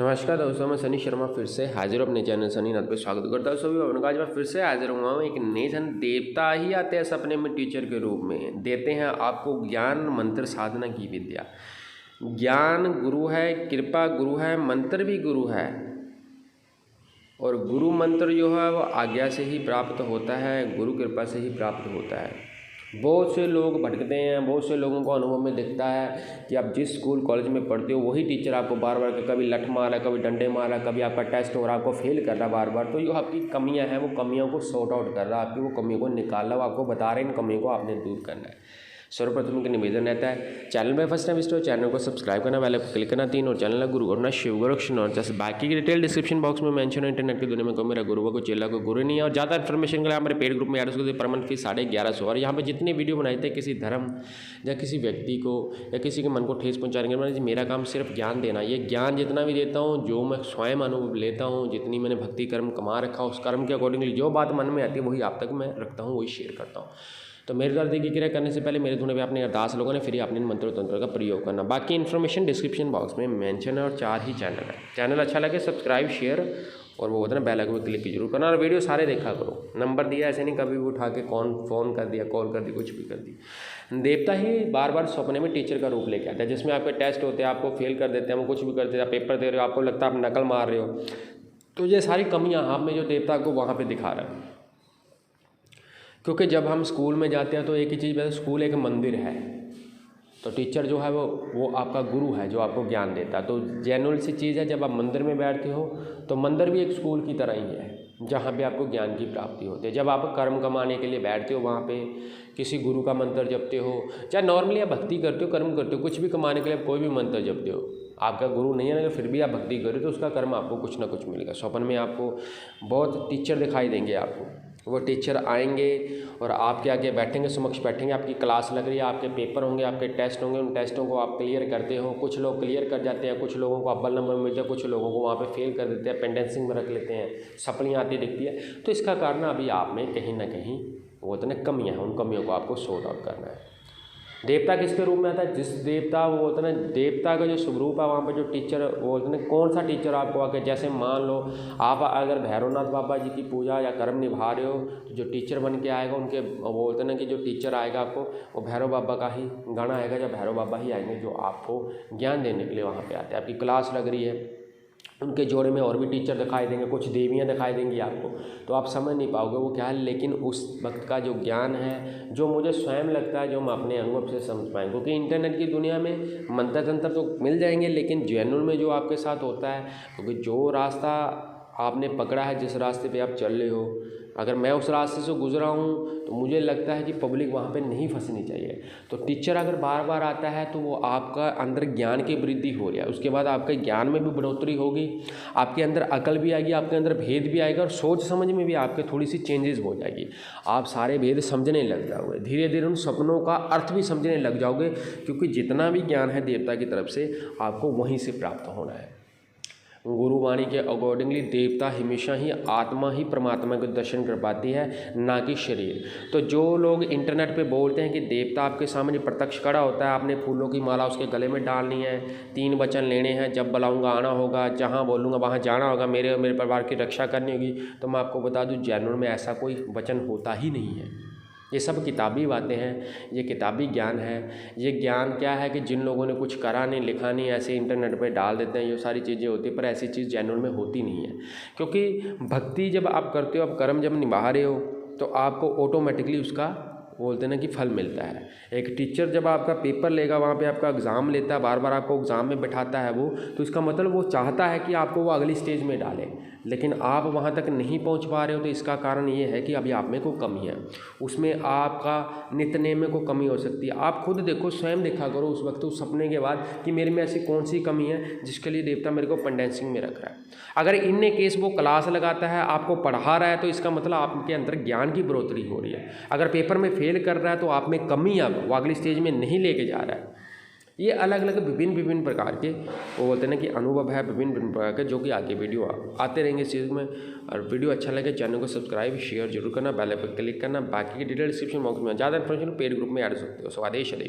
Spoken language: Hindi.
नमस्कार दोस्तों, मैं सनी शर्मा फिर से हाजिर हूँ अपने चैनल सनी नाथ पे स्वागत करता हूँ सभी भाइयों का। आज मैं फिर से हाजिर हुआ हूँ। एक नए जन देवता ही आते हैं सपने में टीचर के रूप में, देते हैं आपको ज्ञान मंत्र साधना की विद्या। ज्ञान गुरु है, कृपा गुरु है, मंत्र भी गुरु है। और गुरु मंत्र जो है वो आज्ञा से ही प्राप्त होता है, गुरु कृपा से ही प्राप्त होता है। बहुत से लोग भटकते हैं, बहुत से लोगों को अनुभव में दिखता है कि आप जिस स्कूल कॉलेज में पढ़ते हो वही टीचर आपको बार बार कभी लठ मारा, कभी डंडे मारा, कभी आपका टेस्ट हो रहा, आपको फेल कर रहा बार बार। तो जो आपकी कमियां हैं वो कमियों को सॉर्ट आउट कर रहा है, आपकी वो कमियों को निकाल रहा है, आपको बता रहे हैं इन कमियों को आपने दूर करना है। सर्वप्रथम का निवेदन रहता है, चैनल में फर्स्ट टाइम विजिट हो चैनल को सब्सक्राइब करना, बेल आइकन क्लिक करना, 3 और चैनल है गुरु और शिव गोरक्षण। और जैसे बाकी की डिटेल डिस्क्रिप्शन बॉक्स में मेंशन है। इंटरनेट की दुनिया में कोई मेरा गुरु को चेला को गुरु नहीं है। और ज़्यादा इन्फॉर्मेशन के लिए हमारे पेड ग्रुप में यार उसको पर मंथ फीस 1150। और यहाँ पे जितने वीडियो बनाए थे किसी धर्म या किसी व्यक्ति को या किसी के मन को ठेस पहुँचाने के बाद मेरा काम सिर्फ ज्ञान देना। ये ज्ञान जितना भी देता हूँ, जो मैं स्वयं अनुभव लेता हूँ, जितनी मैंने भक्ति कर्म कमा रखा उस कर्म के अकॉर्डिंगली जो बात मन में आती है वही आप तक मैं रखता हूँ, वही शेयर करता हूँ। तो मेरे द्वारा दी गई क्रिया करने से पहले मेरे धुने पे अपने अरदास लोगों ने फिर अपने मंत्र तंत्र का प्रयोग करना। बाकी इन्फॉर्मेशन डिस्क्रिप्शन बॉक्स में मेंशन है और 4 ही चैनल है। चैनल अच्छा लगे सब्सक्राइब शेयर और वो होता है ना बेल आइकन पर क्लिक जरूर करना। और वीडियो सारे देखा करो। नंबर दिया ऐसे नहीं कभी भी उठा के कौन फ़ोन कर दिया, कॉल कर दी, कुछ भी कर दी। देवता ही बार बार सपने में टीचर का रूप लेके आता है, जिसमें आपके टेस्ट होते हैं, आपको फेल कर देते हैं, वो कुछ भी करते हैं, पेपर दे रहे हो, आपको लगता है आप नकल मार रहे हो। तो ये सारी कमियाँ आप में जो देवता को वहाँ पर दिखा रहा है। क्योंकि जब हम स्कूल में जाते हैं तो एक ही चीज़ वैसे स्कूल एक मंदिर है, तो टीचर जो है वो आपका गुरु है जो आपको ज्ञान देता है। तो जेन्युइन सी चीज़ है, जब आप मंदिर में बैठते हो तो मंदिर भी एक स्कूल की तरह ही है जहाँ पे आपको ज्ञान की प्राप्ति होती है। जब आप कर्म कमाने के लिए बैठते हो वहाँ पे किसी गुरु का मंत्र जपते हो, चाहे नॉर्मली आप भक्ति करते हो, कर्म करते हो, कुछ भी कमाने के लिए आप कोई भी मंत्र जपते हो, आपका गुरु नहीं है ना, फिर भी आप भक्ति करो तो उसका कर्म आपको कुछ ना कुछ मिलेगा। स्वप्न में आपको बहुत टीचर दिखाई देंगे, आपको वो टीचर आएंगे और आपके आगे बैठेंगे, समक्ष बैठेंगे, आपकी क्लास लग रही है, आपके पेपर होंगे, आपके टेस्ट होंगे, उन टेस्टों को आप क्लियर करते हो। कुछ लोग क्लियर कर जाते हैं, कुछ लोगों को अव्वल नंबर मिलते हैं, कुछ लोगों को वहाँ पे फेल कर देते हैं, पेंडेंसिंग में रख लेते हैं, सप्लियाँ आती दिखती है। तो इसका कारण अभी आप में कहीं ना कहीं वो तो ना कमियाँ हैं, उन कमियों को आपको सॉर्ट आउट करना है। देवता किसके रूप में आता है? जिस देवता वो होता है ना, देवता का जो स्वरूप है वहाँ पे जो टीचर वो होता है ना, कौन सा टीचर आपको आके, जैसे मान लो आप अगर भैरवनाथ बाबा जी की पूजा या कर्म निभा रहे हो तो जो टीचर बन के आएगा उनके वो बोलते हैं ना कि जो टीचर आएगा आपको वो भैरव बाबा का ही गण आएगा, या भैरव बाबा ही आएंगे जो आपको ज्ञान देने के लिए वहाँ पर आते हैं। आपकी क्लास लग रही है, उनके जोड़े में और भी टीचर दिखाई देंगे, कुछ देवियाँ दिखाई देंगी आपको, तो आप समझ नहीं पाओगे वो क्या है। लेकिन उस वक्त का जो ज्ञान है, जो मुझे स्वयं लगता है, जो हम अपने अनुभव से समझ पाएंगे, क्योंकि इंटरनेट की दुनिया में मंत्र तंत्र तो मिल जाएंगे, लेकिन जेन्युइन में जो आपके साथ होता है, क्योंकि जो रास्ता आपने पकड़ा है, जिस रास्ते पे आप चल रहे हो, अगर मैं उस रास्ते से गुजरा हूँ तो मुझे लगता है कि पब्लिक वहाँ पे नहीं फंसनी चाहिए। तो टीचर अगर बार बार आता है तो वो आपका अंदर ज्ञान की वृद्धि हो रही है, उसके बाद आपके ज्ञान में भी बढ़ोतरी होगी, आपके अंदर अकल भी आएगी, आपके अंदर भेद भी आएगा और सोच समझ में भी आपके थोड़ी सी चेंजेस हो जाएगी। आप सारे भेद समझने लग जाओगे, धीरे धीरे उन सपनों का अर्थ भी समझने लग जाओगे, क्योंकि जितना भी ज्ञान है देवता की तरफ से आपको वहीं से प्राप्त होना है। गुरुवाणी के अकॉर्डिंगली देवता हमेशा ही आत्मा ही परमात्मा के दर्शन कर पाती है, ना कि शरीर। तो जो लोग इंटरनेट पे बोलते हैं कि देवता आपके सामने प्रत्यक्ष खड़ा होता है, आपने फूलों की माला उसके गले में डालनी है, 3 वचन लेने हैं, जब बुलाऊंगा आना होगा, जहाँ बोलूँगा वहाँ जाना होगा, मेरे और मेरे परिवार की रक्षा करनी होगी, तो मैं आपको बता दूँ जेन्युइन में ऐसा कोई वचन होता ही नहीं है। ये सब किताबी बातें हैं, ये किताबी ज्ञान है। ये ज्ञान क्या है कि जिन लोगों ने कुछ करा नहीं, लिखा नहीं, ऐसे इंटरनेट पे डाल देते हैं, ये सारी चीज़ें होती है, पर ऐसी चीज़ जेन्युइन में होती नहीं है। क्योंकि भक्ति जब आप करते हो, आप कर्म जब निभा रहे हो, तो आपको ऑटोमेटिकली उसका बोलते हैं ना कि फल मिलता है। एक टीचर जब आपका पेपर लेगा, वहाँ पे आपका एग्ज़ाम लेता है, बार बार आपको एग्ज़ाम में बैठाता है वो, तो इसका मतलब वो चाहता है कि आपको वो अगली स्टेज में डाले, लेकिन आप वहाँ तक नहीं पहुँच पा रहे हो। तो इसका कारण ये है कि अभी आप में कोई कमी है, उसमें आपका नित्यनेम में कोई कमी हो सकती है। आप खुद देखो, स्वयं देखा करो उस वक्त उस सपने के बाद कि मेरे में ऐसी कौन सी कमी है जिसके लिए देवता मेरे को पेंडेंसिंग में रख रहा है। अगर इनने केस वो क्लास लगाता है, आपको पढ़ा रहा है, तो इसका मतलब आपके अंदर ज्ञान की बढ़ोतरी हो रही है। अगर पेपर में फेल कर रहा है तो आप में कमी है, वो अगली स्टेज में नहीं लेके जा रहा है। ये अलग अलग विभिन्न प्रकार के वो बोलते हैं ना कि अनुभव है, विभिन्न प्रकार के, जो कि आगे वीडियो आते रहेंगे इस चीज़ में। और वीडियो अच्छा लगे चैनल को सब्सक्राइब शेयर जरूर करना, बेल आइकन पर क्लिक करना। बाकी की डिटेल डिस्क्रिप्शन बॉक्स में ज़्यादा इन्फॉर्मेशन पेड ग्रुप में ऐड हो सकते हो। स्वादेश आदेश।